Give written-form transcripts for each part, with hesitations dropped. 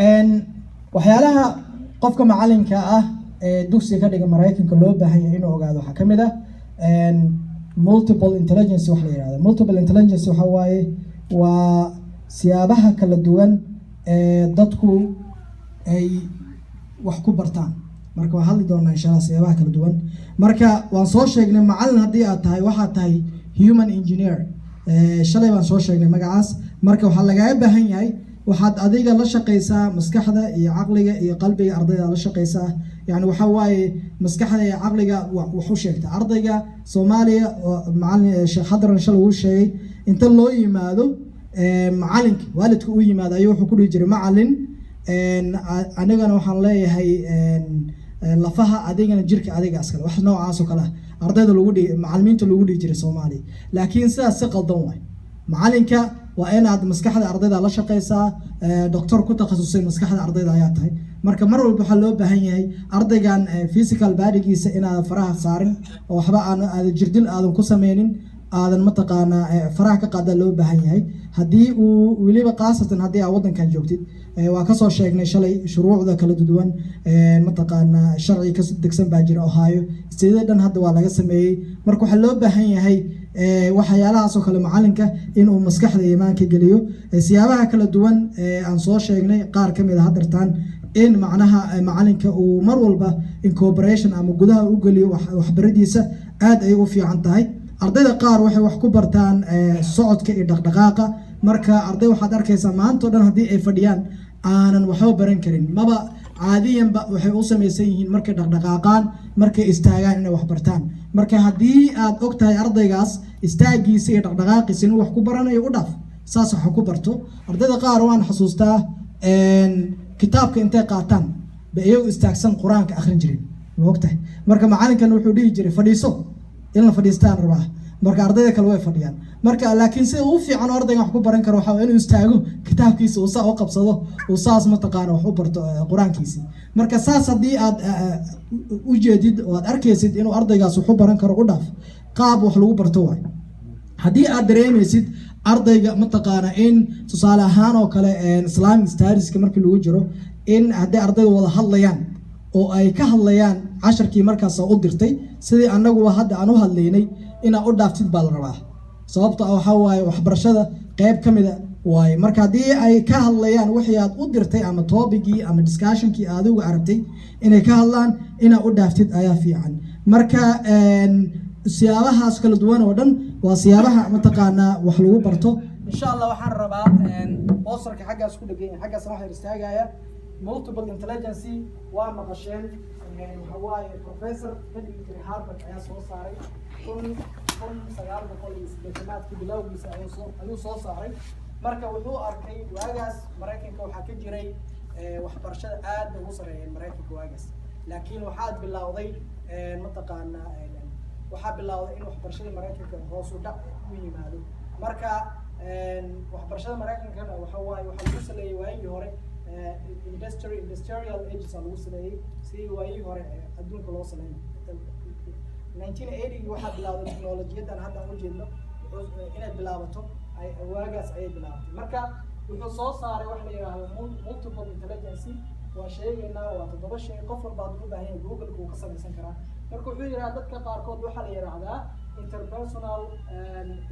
waxyaalaha qofka macalinka ah ee dugsiga ka dhiga Mareykanka loo baahan yahay inuu ogaado waxa kamid ah multiple intelligence wax la yiraahdo. Multiple intelligence waxa waaye waa siyaabaha kala duwan ee dadku ay wax ku bartaan. marka waan hadli doonaa insha Allah siyaabaha kala duwan. marka waan soo sheegnay macallin haddii aad tahay waxa tahay human engineer. shalay baan soo sheegnay magacaas. marka waxa laga baahan yahay waxaad adiga la shaqeysaa maskaxda iyo caqliga iyo qalbiga ardayda la shaqeysaa. yani waxa waaye maskaxda iyo caqliga wax u sheegta ardayga Soomaaliya macallin Sheekh Xadran shalay uu sheegay inta loo yimaado macalinka waalidku uu yimaado ayuu wuxuu ku dhigi jiray macallin anigana waxaan leeyahay lafaha adigana jirka adiga askale wax noocaas oo kale ardayda lagu dhigi macallimiinta lagu dhigi jiray Soomaaliya. laakiin sidaas si qaldan waay. macalinka waa inaad maskaxda ardayda la shaqeysaa. doctor ku takhasusay maskaxda ardayda ayaa tahay. marka mar walba waxa loo baahan yahay ardaygan physical bodygiisa inaad faraha saarin oo waxba aan jirdil aadan ku sameynin aadan mataqaana faraha ka qaada loo baahan yahay. haddii uu waliba qaasatan haddii aad wadankan joogtid waa ka soo sheegnay shalay shuruucda kala duwan mataqaana sharci ka degsan baa jira Ohio sidoo dhan hadda waa laga sameeyay. marka waxa loo baahan yahay waxyaalahaas oo kale macalinka inuu maskaxda iimaanka geliyo. siyaabaha kala duwan aan soo sheegnay qaar kamid ah hadartaan in macnaha macalinka uu mar walba incorporation ama gudaha u geliyo waxbaradiisa aad ay u fiican tahay. ardayda qaar waxay wax ku bartaan socodka iyo dhaqdhaqaaqa. marka arday waxaad arkaysaa maanta oo dhan haddii ay fadhiyaan aanan waxba baran karin maba caadiyanba waxay u samaysan yihiin markay dhaqdhaqaaqaan markay istaagaan inay wax bartaan. marka haddii aad ogtahay ardaygaas istaagiisa iyo dhaqdhaqaaqiisa inuu wax ku baranayo u dhaaf saas wax ku barto. ardayda qaar waan xasuustaa kitaabka intay qaataan ba iyagu istaagsan quraanka akhrin jireen ma ogtahay. marka macalinkan wuxuu dhihi jiray fadhiiso in la fadhiistaan rabaa. marka ardayda kale way fadhiyaan. marka laakiin sida uu fiican ardayga wax ku baran karo waxa inuu istaago kitaabkiisa uu saa u qabsado uu saas ma taqaan wax u barto quraankiisa. marka saas haddii aad u jeedid oo aad arkaysid inuu ardaygaas wax u baran karo u dhaaf qaab wax lagu barto waay. haddii aad dareemaysid ardayga ma taqaana in tusaale ahaan oo kale Islamic studieska markii lagu jiro in haddii ardaydu wada hadlayaan oo ay ka hadlayaan casharkii markaas u dirtay sidii anaguba hadda aan u hadlaynay ina u dhaaftid baa la rabaa. sababta waxa waaye waxbarashada qayb kamid ah waaye. marka haddii ay ka hadlayaan wixii aad u dirtay ama topicii ama discussionkii aad ugu aragtay inay ka hadlaan ina u dhaaftid ayaa fiican. marka siyaabahaas kala duwan oo dhan waa siyaabaha mataqaana wax lagu barto. insha Allah waxaan rabaa posterka xaggaas ku dhageeyay xaggaas waxa istaagaya multiple intelligence waa maqasheen waxa waaye professor David Harvard ayaa soo saaray sagaal boqol iyo siddeetanaadkii bilowgiisa ayuu soo saaray. marka wuxuu arkay waagaas Mareykanka waxaa ka jiray waxbarashada aad ugu sareeyay Mareykanka waagaas. laakiin waxaad bilowday mataqaana waxaa bilowday in waxbarashada Mareykanka hoos u dhac u yimaado. marka waxbarashada Mareykanka waxa waaye waxa lagu saleeyay waayii hore industrial ages lagu saleeyay si waayii hore adduunka loo saleeyay. 1980 waxaa bilowday teknolojiyadan hadda u jeedno inay bilaabato waagaas ayay bilaabatay. marka wuxuu soo saaray wax la yiraahdo multiple intelligence. waa sheegaynaa waa 7 shay qof walba u baahan yahay Google ku ka samaysan karaa. marka wuxuu yiraahdaa dadka qaarkood waxa la yiraahdaa interpersonal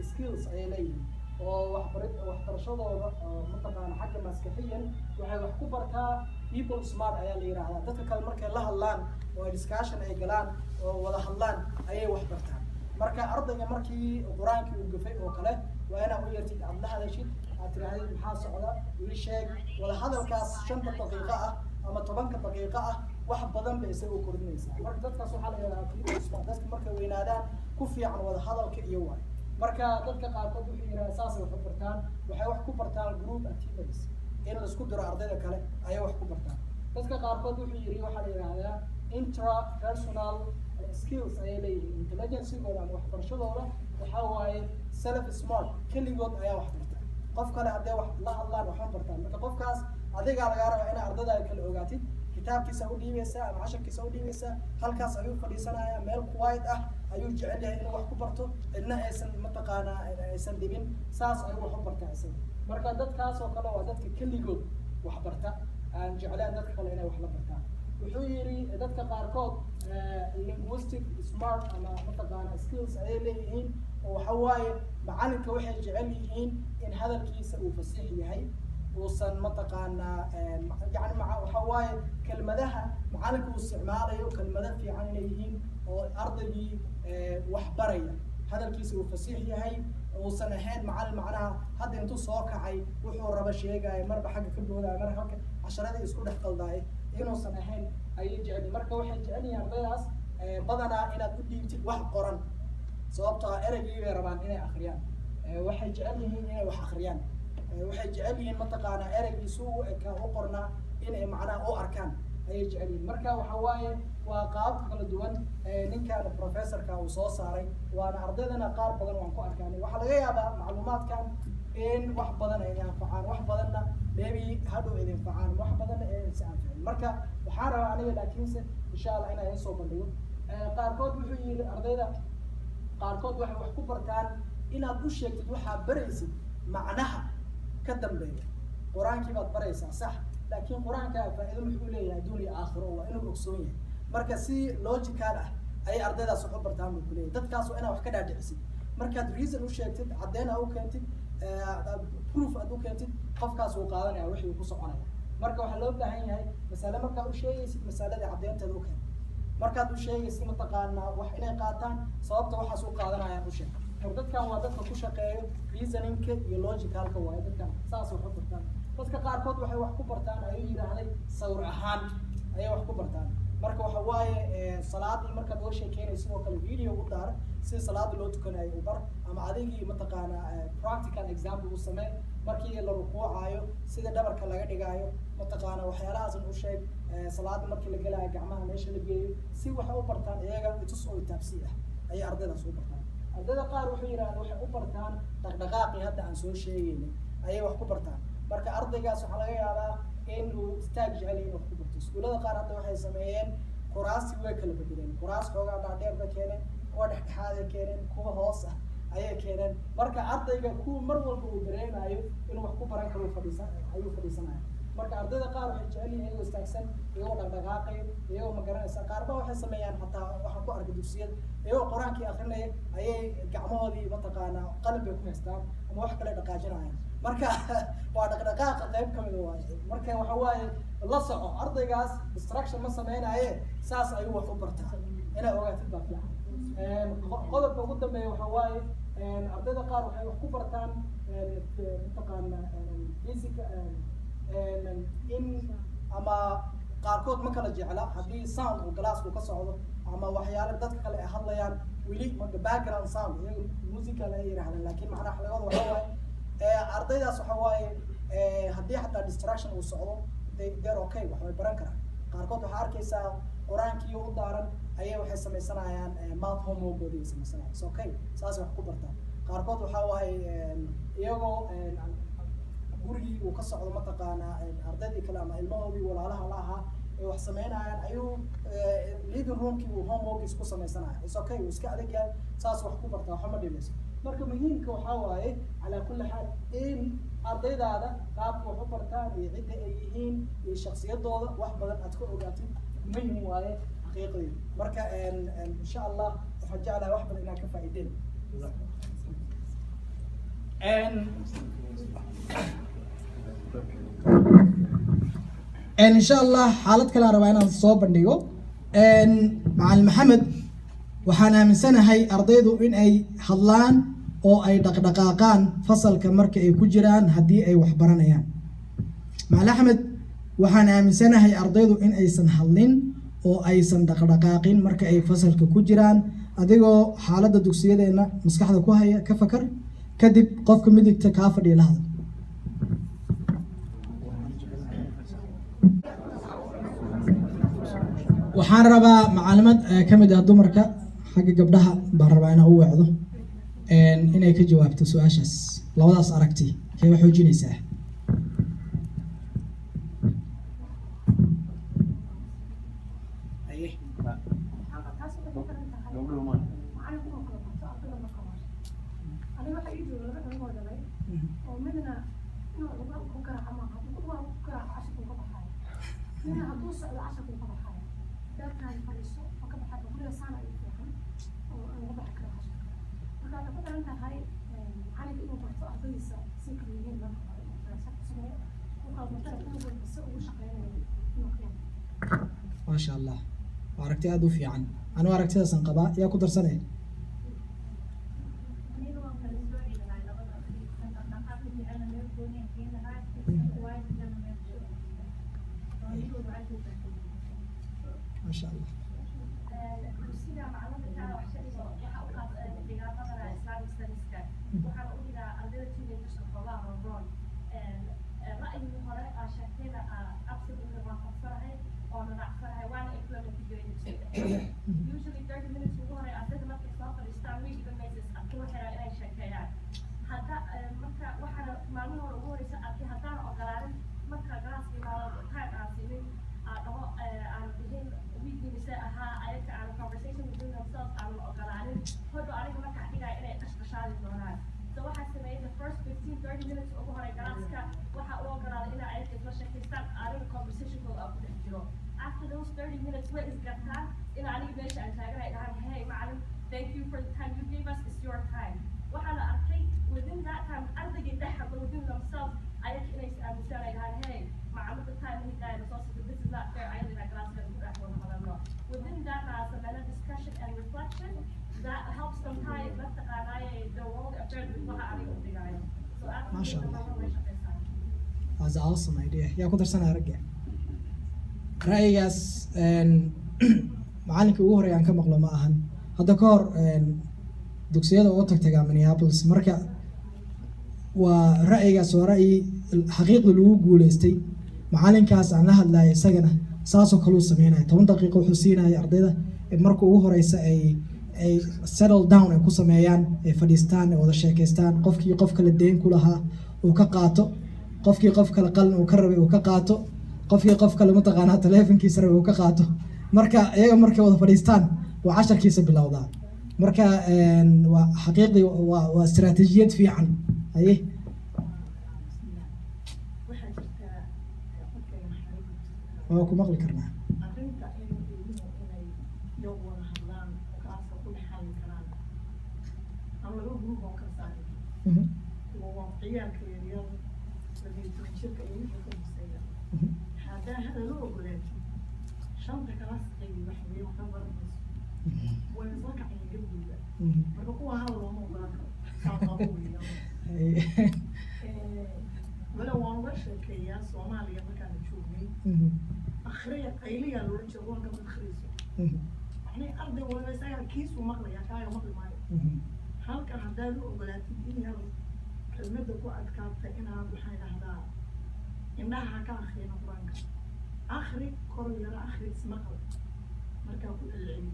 skills ay leeyihiin oo waxbarashadooda mataqaana xagga maskaxiyan waxay wax ku bartaa people smart ayaa la yiraahdaa. dadka kale markay la hadlaan oo discussion ay galaan oo wada hadlaan ayay wax bartaan. marka ardayga markii quraankii uu gafay oo kale waa inaad u yeertid aad la hadashid aad tiraahdo maxaa socda wili sheeg wada hadalkaas 5 daqiiqo ah ama 10 daqiiqo ah wax badan bay isagu kordhinaysaa. marka dadkaas waxa la yiraahdaa people smart. dadka markay weynaadaan ku fiican wada hadalka iyo waay. marka dadka qaarkood waxay yiraahdaan saas wax bartaan waxay wax ku bartaan group activities in la isku diro ardayda kale ayay wax ku bartaan. dadka qaarkood waxay yiri waxa la yiraahdaa intrapersonal skills ayay leeyihiin. intelligence-gooda ama waxbarashadooda waxa waaye self smart kaligood ayaa wax bartaan. qof kale haddii wax la hadlaan wax bartaan. marka qofkaas adiga laga rabo in ardayda kale ogaatid kitaabkiisa u dhiibaysa ama casharkiisa u dhiibaysa halkaas ayuu fadhiisanaya meel quiet ah ayuu jecel yahay inuu wax ku barto cidna aysan mataqaana aysan dhibin saas ayuu wax u bartaa isaga. marka dadkaas oo kale waa dadka kaligood wax barta aan jeclaan dadka kale inay wax la bartaan wuxuu yiri dadka qaarkood linguistic smart ama mataqaana skills ay leeyihiin oo waxa waaye macalinka waxay jecel yihiin in hadalkiisa uu fasiix yahay uusan mataqaana yani waxa waaye kelmadaha macalinka uu isticmaalayo kelmado fiican inay yihiin oo ardaygii wax baraya hadalkiisa uu fasiix yahay uusan ahayn macalin macnaha hadda intuu soo kacay wuxuu raba sheegaya marba xagga ka boodaya marba xagga casharadii isku dhex qaldaay inuusan ahayn ayay jecel marka waxay jecel yihiin ardaydaas badanaa inaad u dhiibtid wax qoran sababtoo ah ereygii bay rabaan inay akhriyaan waxay jecel yihiin inay wax akhriyaan waxay jecel yihiin mataqaana ereygiisu u qornaa inay macnaha u arkaan ayay jecel yihiin marka waxa waaye waa qaabka kala duwan ninkan professorka uu soo saaray waana ardaydana qaar badan waan ku arkaanay waxaa laga yaabaa macluumaadkan in wax badan ay anfacaan wax badanna maybe hadhow idin facaan wax badanna ay is anfacin marka waxaan rabaa aniga laakiinse insha allah inaan idin soo bandhigo qaarkood wuxuu yiri ardayda qaarkood waxay wax ku bartaan inaad u sheegtid waxaa baraysid macnaha ka dambeeya qur-aankii baad baraysaa sax laakiin qur-aanka faa'iido muxuu leeyahay adduun iyo aakhiro waa inuu ogsoon yahay marka si logical ah ayay ardaydaas wax u bartaan buu ku leeyahay dadkaas waa inaad wax ka dhaadhicisid markaad reason u sheegtid caddeyn aa u keentid proof aad u keentid qofkaas uu qaadanaya wixii uu ku soconaya marka waxaa loo baahan yahay masale markaad u sheegaysid masaladii caddeynteeda u keent markaad u sheegaysid mataqaanaa wax inay qaataan sababta waxaas u qaadanayaan u sheeg dadkan waa dadka ku shaqeeyo reasoningka iyo logicalka waaye dadkan saas wax u bartaan dadka qaarkood waxay wax ku bartaan ayuu yidhaahday sawir ahaan ayay wax ku bartaan marka waxa waaye salaadii markaad uga sheekeynayso sidoo kale video u daar sida salaada loo tukanayo u bar ama adigii mataqaana practical example u samee markii la rukuucayo sida dhabarka laga dhigaayo mataqaana waxyaalahaas u sheeg salaada markii la galayo gacmaha meesha la geeyo si waxay u bartaan iyaga itus oo taabsi ah ayay ardaydaas u bartaan ardayda qaar wuxuu yidhaahdaa waxay u bartaan dhaqdhaqaaqii hadda aan soo sheegaynay ayay wax ku bartaan marka ardaygaas waxaa laga yaabaa in uu istaag jecel yahay inuu wax ku barto iskuullada qaar hadda waxay sameeyeen kuraasi way kala bedeleen kuraas xoogaa dhaadheer bay keeneen kuwa dhexdhexaaday keeneen kuwa hoos ah ayay keeneen marka ardayga kuwa mar walba uu dareemayo inuu wax ku baran karo ayuu fadhiisanaya marka ardayda qaar waxay jecel yihiin iyagoo istaagsan iyagoo dhaqdhaqaaqayo iyagoo ma garanaysa qaarba waxay sameeyaan xataa waxaan ku arkay dugsiyada iyagoo qur-aankii akrinaya ayay gacmahoodii mataqaanaa qalin bay ku haystaan ama wax kale dhaqaajinayaan marka waa dhaqdhaqaaqa qayb ka mid waaye marka waxa waaye la soco ardaygaas distraction ma sameynaye saas ayuu wax u bartaa inaad ogaatid baa fiican qodobka ugu dambeeya waxa waaye ardayda qaar waxay wax ku bartaan mataqaana physica in ama qaarkood ma kala jecla haddii sound uu glassku ka socdo ama waxyaale dadka kale ay hadlayaan weli background sound iyaga musical ay yidhahdaan laakiin macnaha xalagooda waxa waaye ardaydaas waxa waaye haddii xataa distraction uu socdo they're okay wax way baran karaan qaarkood waxaa arkaysaa qur-aankii u daaran ayay waxay sameysanayaan mouth homeworkooda ay sameysanayaan it's okay saas wax ku bartaan qaarkood waxaa waaye iyagoo gurigii uu ka socdo mataqaanaa ardaydii kale ama ilmahoodii walaalaha la ahaa ay wax sameynayaan ayuu living roomkii uu homeworkiis ku sameysanaya it's okay uu iska adag yahay saas wax ku bartaa waxba ma dhimayso marka muhiimka waxaa waaye calaa kulli xaal in ardaydaada qaabka wax u bartaan iyo cidda ay yihiin iyo shaksiyadooda wax badan aad ka ogaatid muhim waaye xaqiiqdii marka insha allah waxaan jeclahay wax badan inaad ka faa'iideen إن شاء الله حالة كلا ربعنا الصوب بنديو مع المحمد وحنا من سنة هاي أرضيدو إن أي حضلان أو أي دقدقاقان فصل كمرك أي كجران هدي أي وحبرنا يعني مع الأحمد وحنا من سنة هاي أرضيدو إن أي سنحلين أو أي سندقدقاقين مرك أي فصل كجران أديكو حالة دوكسية دينا مسكحة كوهاي كفكر كدب قفك مدك تكافر يلهذا waxaan rabaa macluumaad ka mid ah dumarka xagga gabdhaha baan rabaa inaan u wacdo inay ka jawaabto su-aashaas labadaas aragti kee wax xoojinaysaa هنا هتوصل العشرة في الطبخ هاي ده كان فريسو فكم حد كل سنة يفهم وأنا بحكي العشرة فكان أقول عندها هاي على إنه برضه أعطيسة سكريين لها سكسمة وقال مثلا إنه بس وش ما شاء الله وعرفتي أدو في عن أنا وعرفتي هذا سنقبا يا كدر سنة ما شاء الله usually 30 minutes ugu hore ardayda markay soo fadhiistaan way iga meesas arkay waxay rabaan inay sheekeeyaan hadda marka waxaana maalmihi hore ugu horeysa arkay haddaan ogolaanin marka galaaskii maalmo time aan siinin aan dhaho aan dhihin weekly mise ahaa ayaga aan conversation within themselves aan ogolaanin hodho aniga marka dhigaya inay qashqashaadi doonaan so waxaa sameeyay the first 15-30 minutes ugu hore galaaska waxaa u ogolaaday inay ayaga isla sheekaystaan aniga conversationkooda aan ku dhex jiro after those 30 minutes way isgartaan in aniga meesha aan taaganay dhahan hey macalin thank you for the time you gave us, it's your time waxaana arkay within that time ardaygay dhex hadla within themselves ayaga inay is-aamusaan ay dhahan hey macalinka time hidaya nasoo sida this is not fair ayada inaa galaaska ku dhex wada hadalno within that naa sameena discussion and reflection that helps them tie mataqaanaaye the world affairs with waxa aniga u dhigayo so ما شاء الله. way shaqaysaa هذا awesome idea يا كدر سنة رجع رأيجاس معلنك ugu horeeyaan ka maqlo ma ahan hadda ka hor dugsiyada ugu tagtaga Minneapolis marka waa ra'yigaas waa ra'yi xaqiiqda lagu guuleystay macalinkaas aan la hadlayo isagana saasoo kale uu sameynaya 10 daqiiqo wuxuu siinaya ardayda marka ugu horeysa ay settle down ay ku sameeyaan ay fadhiistaan ay wada sheekaystaan qofkii qof kale deyn ku lahaa uu ka qaato qofkii qof kale qalin uu ka rabay uu ka qaato qofkii qof kale mataqaanaa taleefankiisa rabay uu ka qaato marka iyaga markay wada fadhiistaan waa casharkiisa bilowdaa marka waa xaqiiqdii waa istiraatiijiyad fiican haye waxaa jirtaa qofkayga maxaa waa ku maqli karnaa arrinta in ilmuhu inay iyagu wada hadlaan oo kalaasa ku dhex hadli karaan ama laba group oo kala saarin kuwa waa ciyaalka yaryar 12 jirka iyo wixii ka hooseeya haddaa hadal loo ogolaatid shanta kalaasqay wax weeye wax ka baranayso way isla kacayeen gabdhooda marka kuwa hadal looma ogolaan karo saaqabo weeyaan wala waan uga sheekeeyaa Soomaaliya markaan joognay akhriya qayliya loo jiro waan ka akhriso يعني أرض ولا سير كيس ومقلي يا كاي ومقلي ماي هل كان هذا له وقلاتي إني هل كلمة دكوا أتكلم إنها بحاجة هذا إنها حكا أخي نقرانك آخري كوري يرى آخري اسمقل مركا كل العلم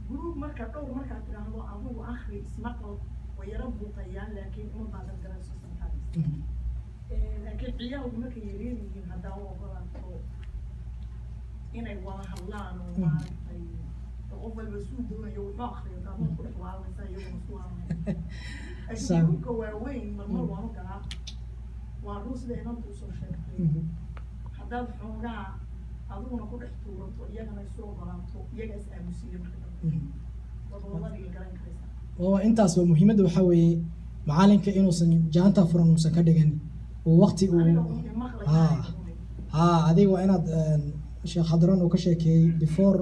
جروب مركا أو مركا تراهو أبو آخري اسمقل ويربو طيان لكن ما بعد الدراسة سنتانس لكن عيال مركا يرين هذا هو وقلاتو inay wada hadlaan oo maaragtay qof walba suu doonayo wuxuu akhriyo taasoo ku dhex waalaysa iyaguna suu hadlaya adduunka waaweyn marmar waanu galaa waa ruu sida inanta usoo sheegtay haddaad xoogaa adiguna ku dhex tuurato iyagana isu ogolaato iyaga is aamusiiyo marka dambe wadwadadiga garan karaysaa oo intaas waa muhiimadda waxaa weeye macalinka inuusan jaanta furan uusan ka dhigan oo waqti uu adiga waa inaad sheekh Xadran oo ka sheekeeyay before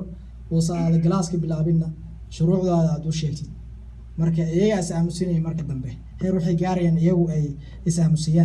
wasaale galaaska bilaabina shuruucdaada aad u sheegtid marka iyaga is aamusinay marka dambe heer waxay gaarayaan iyagu ay is aamusiyaan